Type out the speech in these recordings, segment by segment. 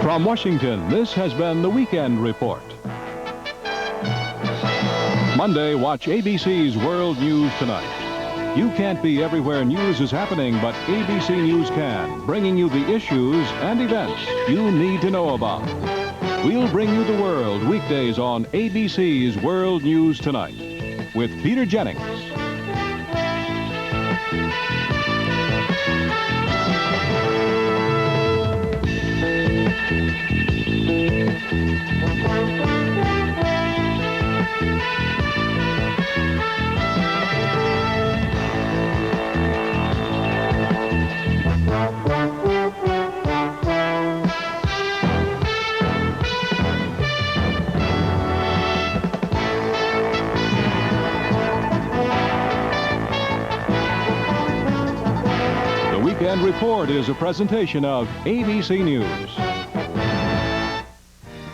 From Washington, this has been the Weekend Report. Monday, watch ABC's World News Tonight. You can't be everywhere news is happening, but ABC News can, bringing you the issues and events you need to know about. We'll bring you the world weekdays on ABC's World News Tonight with Peter Jennings. Weekend Report is a presentation of ABC News.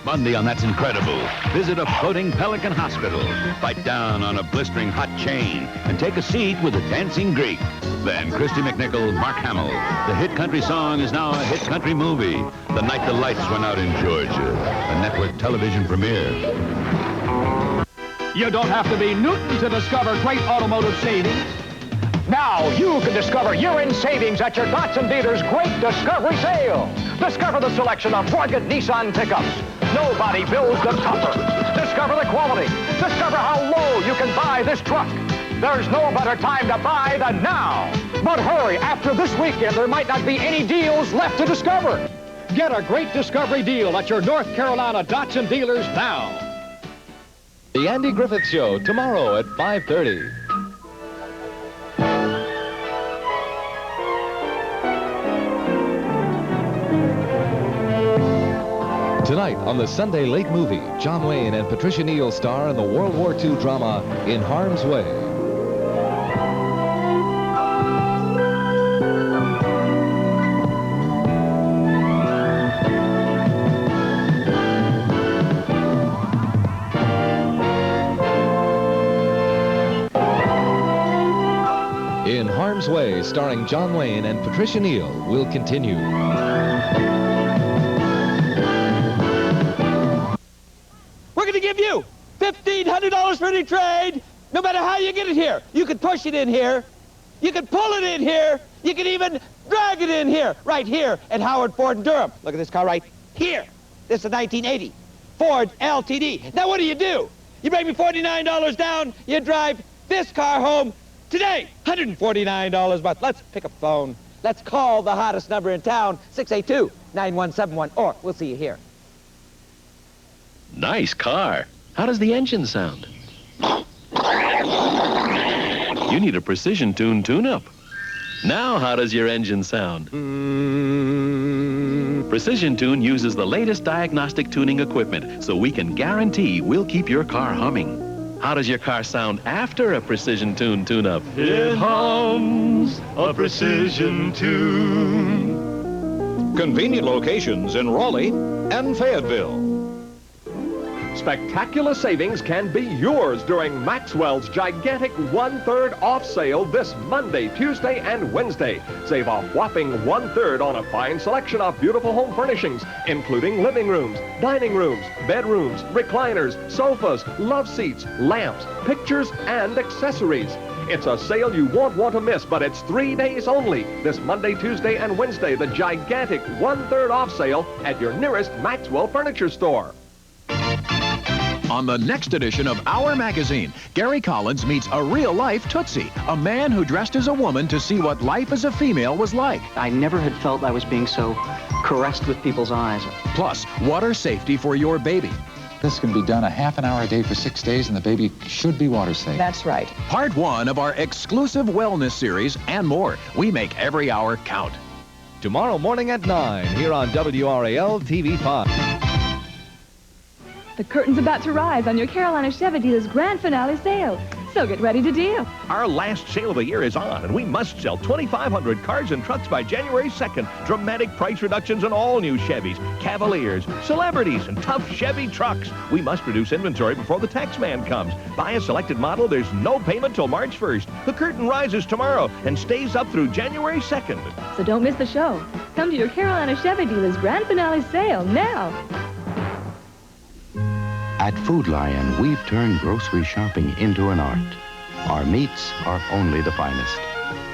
Monday on That's Incredible, visit a floating Pelican hospital, bite down on a blistering hot chain, and take a seat with a dancing Greek. Then Christy McNichol, Mark Hamill. The hit country song is now a hit country movie. The Night the Lights Went Out in Georgia, a network television premiere. You don't have to be Newton to discover great automotive savings. Now you can discover year-end savings at your Datsun dealer's Great Discovery Sale. Discover the selection of rugged Nissan pickups. Nobody builds them tougher. Discover the quality. Discover how low you can buy this truck. There's no better time to buy than now. But hurry, after this weekend, there might not be any deals left to discover. Get a Great Discovery deal at your North Carolina Datsun dealers now. The Andy Griffith Show tomorrow at 5:30. Tonight on the Sunday Late Movie, John Wayne and Patricia Neal star in the World War II drama In Harm's Way. In Harm's Way, starring John Wayne and Patricia Neal, will continue. We're going to give you $1,500 for any trade, no matter how you get it here. You can push it in here. You can pull it in here. You can even drag it in here, right here at Howard Ford in Durham. Look at this car right here. This is a 1980 Ford LTD. Now, what do? You bring me $49 down, you drive this car home today. $149 a month. Let's pick up the phone. Let's call the hottest number in town, 682-9171, or we'll see you here. Nice car. How does the engine sound? You need a precision tune tune-up. Now how does your engine sound? Precision Tune uses the latest diagnostic tuning equipment, so we can guarantee we'll keep your car humming. How does your car sound after a Precision Tune tune-up? It hums a precision tune. Convenient locations in Raleigh and Fayetteville. Spectacular savings can be yours during Maxwell's gigantic one-third off sale this Monday, Tuesday, and Wednesday. Save a whopping one-third on a fine selection of beautiful home furnishings, including living rooms, dining rooms, bedrooms, recliners, sofas, love seats, lamps, pictures, and accessories. It's a sale you won't want to miss, but it's 3 days only. This Monday, Tuesday, and Wednesday, the gigantic one-third off sale at your nearest Maxwell furniture store. On the next edition of Our Magazine, Gary Collins meets a real-life Tootsie, a man who dressed as a woman to see what life as a female was like. I never had felt I was being so caressed with people's eyes. Plus, water safety for your baby. This can be done a half an hour a day for 6 days, and the baby should be water safe. That's right. Part 1 of our exclusive wellness series and more. We make every hour count. Tomorrow morning at 9, here on WRAL-TV 5. The curtain's about to rise on your Carolina Chevy dealer's grand finale sale. So get ready to deal. Our last sale of the year is on, and we must sell 2,500 cars and trucks by January 2nd. Dramatic price reductions on all new Chevys, Cavaliers, celebrities, and tough Chevy trucks. We must produce inventory before the tax man comes. Buy a selected model, there's no payment till March 1st. The curtain rises tomorrow and stays up through January 2nd. So don't miss the show. Come to your Carolina Chevy dealer's grand finale sale now. At Food Lion, we've turned grocery shopping into an art. Our meats are only the finest.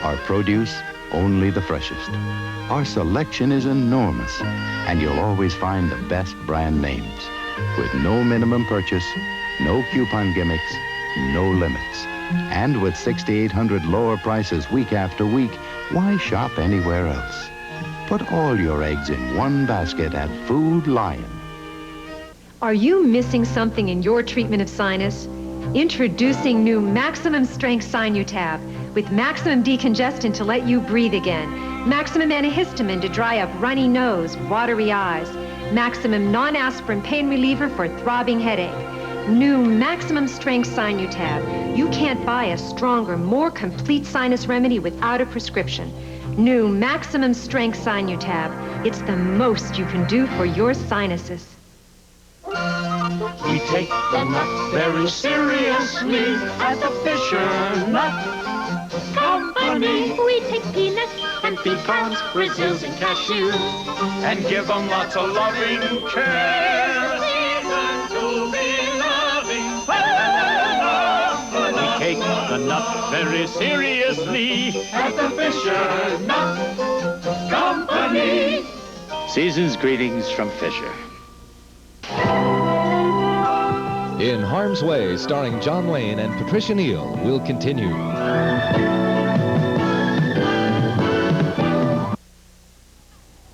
Our produce, only the freshest. Our selection is enormous, and you'll always find the best brand names. With no minimum purchase, no coupon gimmicks, no limits. And with 6,800 lower prices week after week, why shop anywhere else? Put all your eggs in one basket at Food Lion. Are you missing something in your treatment of sinus? Introducing new Maximum Strength Sinutab with maximum decongestant to let you breathe again, maximum antihistamine to dry up runny nose, watery eyes, maximum non-aspirin pain reliever for throbbing headache. New Maximum Strength Sinutab. You can't buy a stronger, more complete sinus remedy without a prescription. New Maximum Strength Sinutab. It's the most you can do for your sinuses. We take the nut very seriously at the Fisher Nut Company. We take peanuts and pecans, Brazils and cashews, and give them lots of loving care. Reason to be loving. We take the nut very seriously at the Fisher Nut Company. Season's greetings from Fisher. In Harm's Way, starring John Wayne and Patricia Neal, will continue.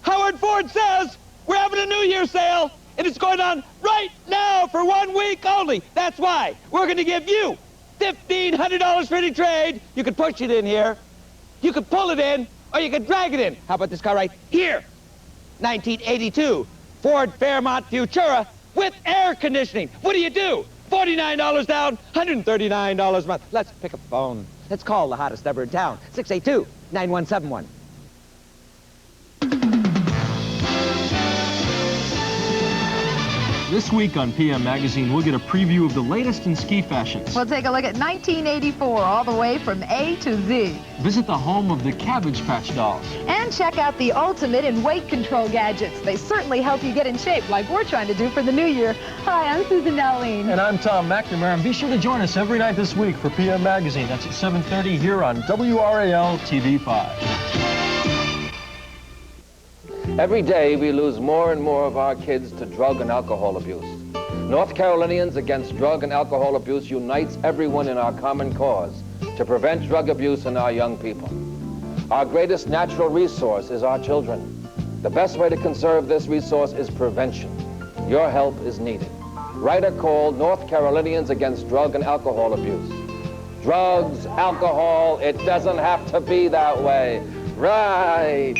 Howard Ford says we're having a New Year sale, and it's going on right now for 1 week only. That's why we're going to give you $1,500 for any trade. You can push it in here, you can pull it in, or you can drag it in. How about this car right here? 1982 Ford Fairmont Futura with air conditioning. What do? $49 down, $139 a month. Let's pick up the phone. Let's call the hottest number in town, 682-9171. This week on PM Magazine, we'll get a preview of the latest in ski fashions. We'll take a look at 1984, all the way from A to Z. Visit the home of the Cabbage Patch Dolls. And check out the ultimate in weight control gadgets. They certainly help you get in shape, like we're trying to do for the new year. Hi, I'm Susan Dowling. And I'm Tom McNamara. And be sure to join us every night this week for PM Magazine. That's at 7:30 here on WRAL-TV 5. Every day, we lose more and more of our kids to drug and alcohol abuse. North Carolinians Against Drug and Alcohol Abuse unites everyone in our common cause to prevent drug abuse in our young people. Our greatest natural resource is our children. The best way to conserve this resource is prevention. Your help is needed. Write or call North Carolinians Against Drug and Alcohol Abuse. Drugs, alcohol, it doesn't have to be that way. Right.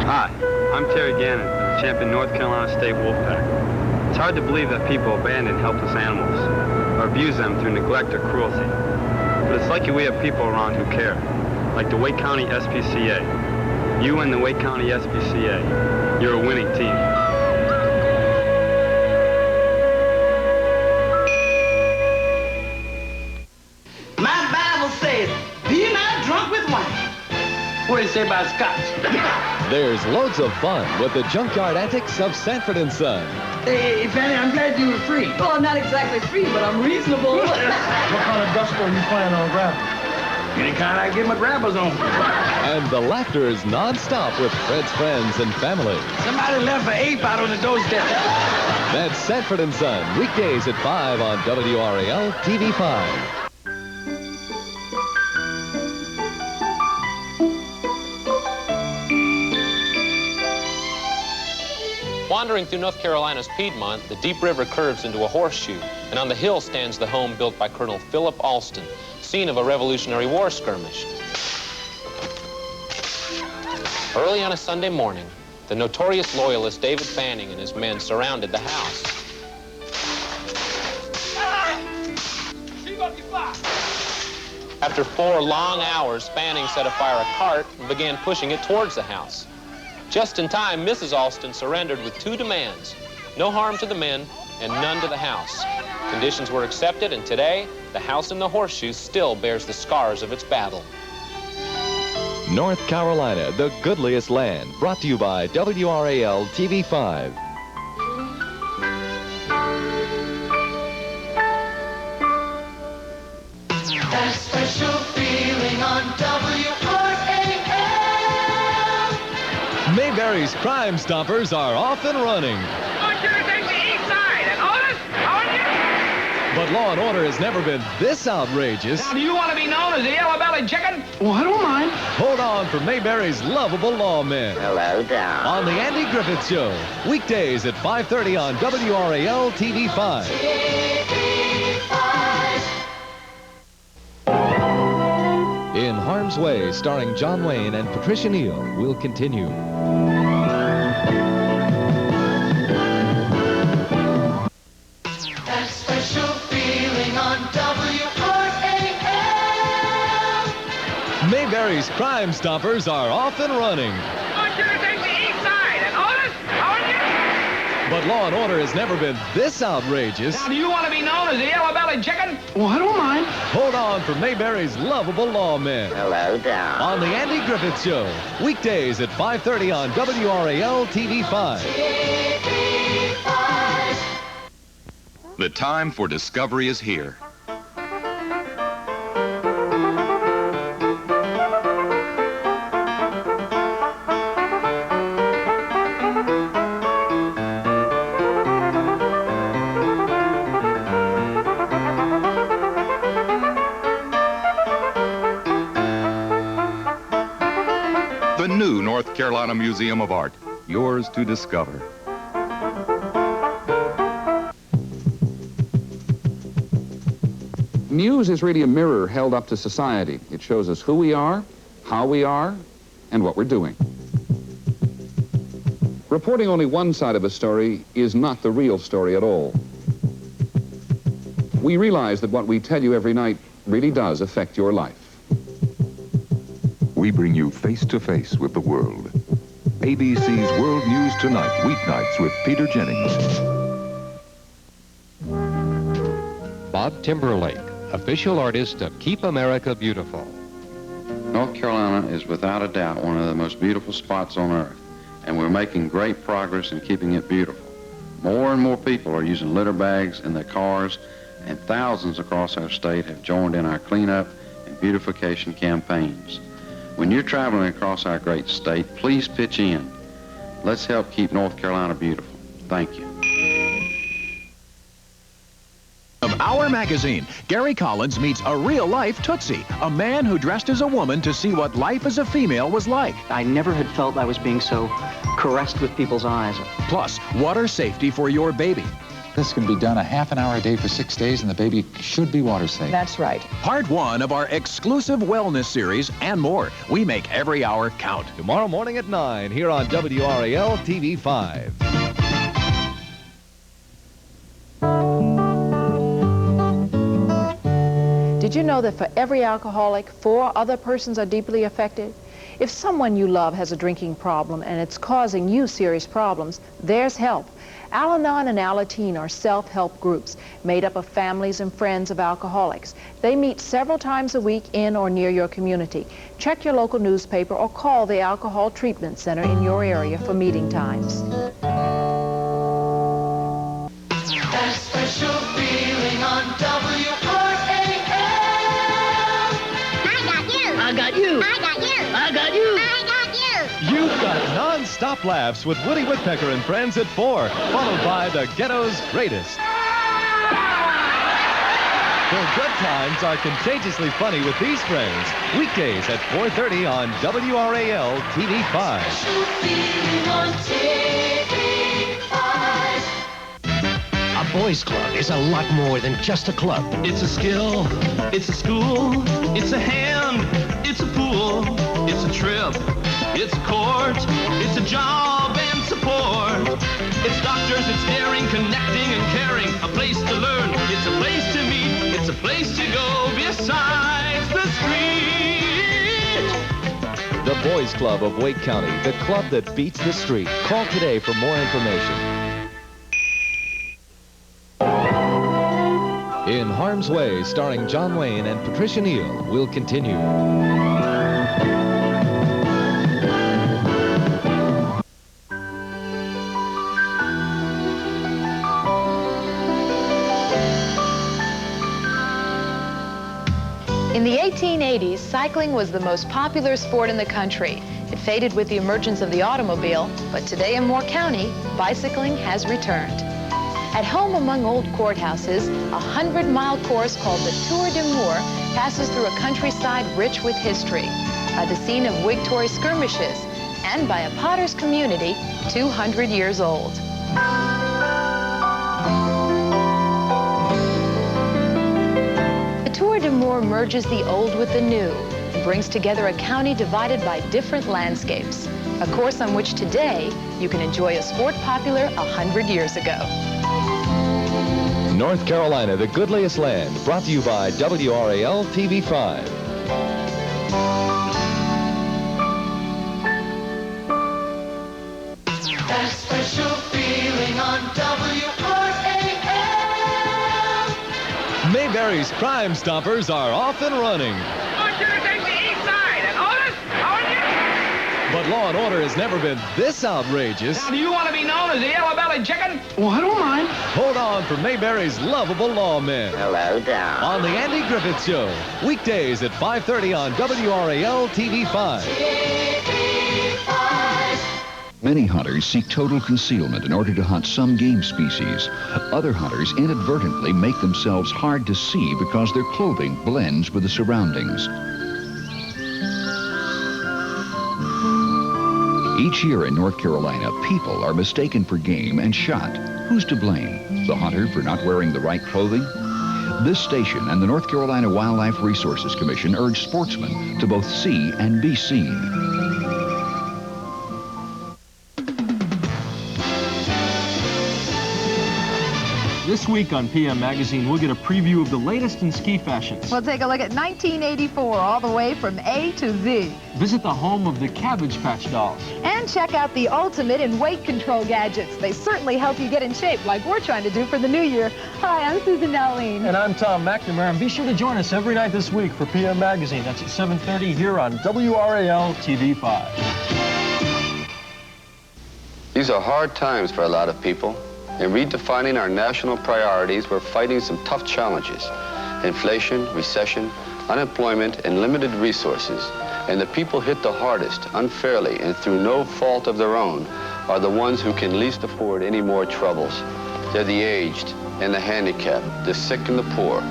Hi, I'm Terry Gannon, the champion North Carolina State Wolfpacker. It's hard to believe that people abandon helpless animals or abuse them through neglect or cruelty. But it's lucky we have people around who care, like the Wake County SPCA. You and the Wake County SPCA, you're a winning team. My Bible says, be not drunk with wine. What do you say about scotch? There's loads of fun with the junkyard antics of Sanford and Son. Hey, Fanny, I'm glad you were free. Well, I'm not exactly free, but I'm reasonable. What kind of dust are you planning on grabbing? Any kind I get my grabbers on. And the laughter is non-stop with Fred's friends and family. Somebody left an ape out on the doorstep. That's Sanford and Son, weekdays at 5 on WRAL-TV 5. Wandering through North Carolina's Piedmont, the deep river curves into a horseshoe, and on the hill stands the home built by Colonel Philip Alston, scene of a Revolutionary War skirmish. Early on a Sunday morning, the notorious loyalist David Fanning and his men surrounded the house. After 4 long hours, Fanning set afire a cart and began pushing it towards the house. Just in time, Mrs. Alston surrendered with 2 demands: no harm to the men and none to the house. Conditions were accepted, and today, the house in the Horseshoe still bears the scars of its battle. North Carolina, the goodliest land, brought to you by WRAL-TV 5. That special feeling on WRAL. Mayberry's Crime Stoppers are off and running. But Law and Order has never been this outrageous. Now, do you want to be known as the yellow-bellied chicken? Well, I don't mind. Hold on for Mayberry's lovable lawmen. Hello, down. On the Andy Griffith Show, weekdays at 5:30 on WRAL-TV 5. In Harm's Way, starring John Wayne and Patricia Neal, will continue. That special feeling on WRAL. Mayberry's Crime Stoppers are off and running. But Law and Order has never been this outrageous. Now, do you want to be known as the yellow-bellied chicken? Well, I don't mind. Hold on for Mayberry's lovable lawmen. Hello, down. On the Andy Griffith Show, weekdays at 5:30 on WRAL-TV 5. The time for discovery is here. The new North Carolina Museum of Art, yours to discover. Muse is really a mirror held up to society. It shows us who we are, how we are, and what we're doing. Reporting only one side of a story is not the real story at all. We realize that what we tell you every night really does affect your life. We bring you face to face with the world. ABC's World News Tonight, weeknights with Peter Jennings. Bob Timberlake, official artist of Keep America Beautiful. North Carolina is without a doubt one of the most beautiful spots on earth, and we're making great progress in keeping it beautiful. More and more people are using litter bags in their cars, and thousands across our state have joined in our cleanup and beautification campaigns. When you're traveling across our great state, please pitch in. Let's help keep North Carolina beautiful. Thank you. Of Our Magazine, Gary Collins meets a real-life Tootsie, a man who dressed as a woman to see what life as a female was like. I never had felt I was being so caressed with people's eyes. Plus, water safety for your baby. This can be done a half an hour a day for 6 days, and the baby should be water safe. That's right. Part 1 of our exclusive wellness series and more. We make every hour count. Tomorrow morning at 9 here on WRAL-TV 5. Did you know that for every alcoholic, 4 other persons are deeply affected? If someone you love has a drinking problem and it's causing you serious problems, there's help. Al-Anon and Al-Anon are self-help groups made up of families and friends of alcoholics. They meet several times a week in or near your community. Check your local newspaper or call the Alcohol Treatment Center in your area for meeting times. That special feeling on WRAL. I got you. I got you. I got you. I got you. You've got non-stop laughs with Woody Woodpecker and friends at 4, followed by the Ghetto's Greatest. Their good times are contagiously funny with these friends. Weekdays at 4:30 on WRAL-TV 5. A boys' club is a lot more than just a club. It's a skill, it's a school, it's a hand, it's a pool, it's a trip, it's a court, it's a job and support. It's doctors, it's daring, connecting and caring, a place to learn, it's a place to meet, it's a place to go besides the street. The Boys Club of Wake County, the club that beats the street. Call today for more information. In Harm's Way, starring John Wayne and Patricia Neal, will continue. In the 1880s, cycling was the most popular sport in the country. It faded with the emergence of the automobile, but today in Moore County, bicycling has returned. At home among old courthouses, a 100-mile course called the Tour de Moore passes through a countryside rich with history, by the scene of Whig Tory skirmishes, and by a potter's community 200 years old. The Tour de Moore merges the old with the new and brings together a county divided by different landscapes, a course on which today you can enjoy a sport popular 100 years ago. North Carolina, the goodliest land, brought to you by WRAL-TV 5. That special feeling on WRAL. Mayberry's Crime Stoppers are off and running. I want you to take the east side, and Otis, how are you? But Law & Order has never been this outrageous. Now, do you want to be known as the yellow-bellied chicken? Oh, I don't mind. Hold on for Mayberry's lovable lawmen. Hello, down. On the Andy Griffith Show, weekdays at 5:30 on WRAL-TV 5. Many hunters seek total concealment in order to hunt some game species. Other hunters inadvertently make themselves hard to see because their clothing blends with the surroundings. Each year in North Carolina, people are mistaken for game and shot. Who's to blame? The hunter for not wearing the right clothing? This station and the North Carolina Wildlife Resources Commission urge sportsmen to both see and be seen. This week on PM Magazine, we'll get a preview of the latest in ski fashions. We'll take a look at 1984 all the way from A to Z. Visit the home of the Cabbage Patch dolls. And check out the ultimate in weight control gadgets. They certainly help you get in shape like we're trying to do for the new year. Hi, I'm Susan Nowleen. And I'm Tom McNamara. And be sure to join us every night this week for PM Magazine. That's at 7:30 here on WRAL-TV 5. These are hard times for a lot of people. In redefining our national priorities, we're fighting some tough challenges. Inflation, recession, unemployment, and limited resources. And the people hit the hardest, unfairly, and through no fault of their own, are the ones who can least afford any more troubles. They're the aged, and the handicapped, the sick and the poor,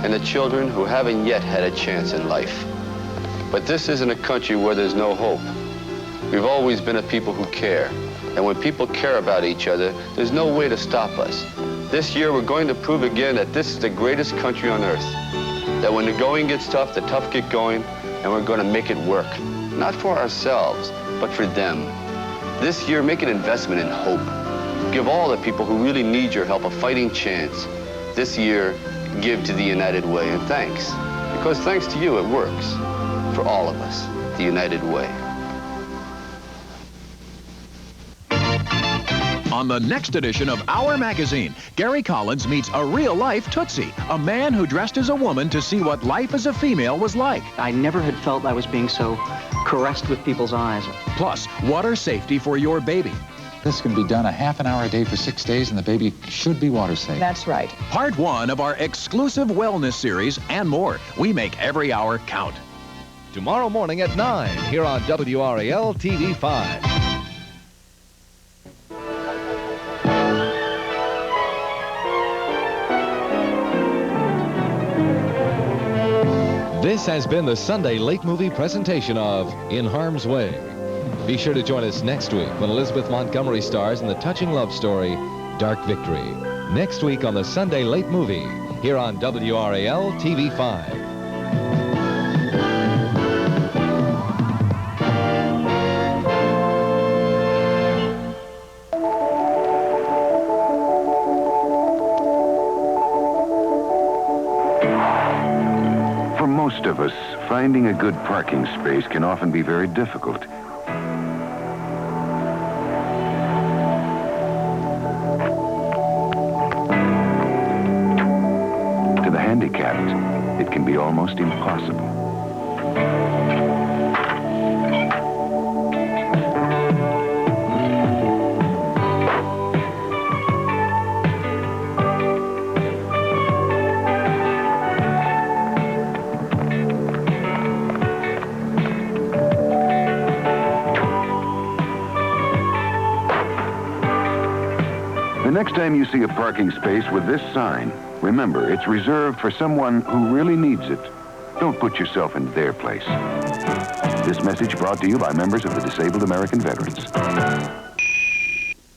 and the children who haven't yet had a chance in life. But this isn't a country where there's no hope. We've always been a people who care. And when people care about each other, there's no way to stop us. This year, we're going to prove again that this is the greatest country on earth. That when the going gets tough, the tough get going, and we're going to make it work. Not for ourselves, but for them. This year, make an investment in hope. Give all the people who really need your help a fighting chance. This year, give to the United Way, and thanks. Because thanks to you, it works. For all of us, the United Way. On the next edition of Our Magazine, Gary Collins meets a real-life Tootsie, a man who dressed as a woman to see what life as a female was like. I never had felt I was being so caressed with people's eyes. Plus, water safety for your baby. This can be done a half an hour a day for 6 days, and the baby should be water safe. That's right. Part 1 of our exclusive wellness series and more. We make every hour count. Tomorrow morning at 9 here on WRAL-TV 5. This has been the Sunday late movie presentation of In Harm's Way. Be sure to join us next week when Elizabeth Montgomery stars in the touching love story, Dark Victory. Next week on the Sunday late movie, here on WRAL-TV 5. Most of us, finding a good parking space can often be very difficult. To the handicapped, it can be almost impossible. The next time you see a parking space with this sign, remember, it's reserved for someone who really needs it. Don't put yourself in their place. This message brought to you by members of the Disabled American Veterans.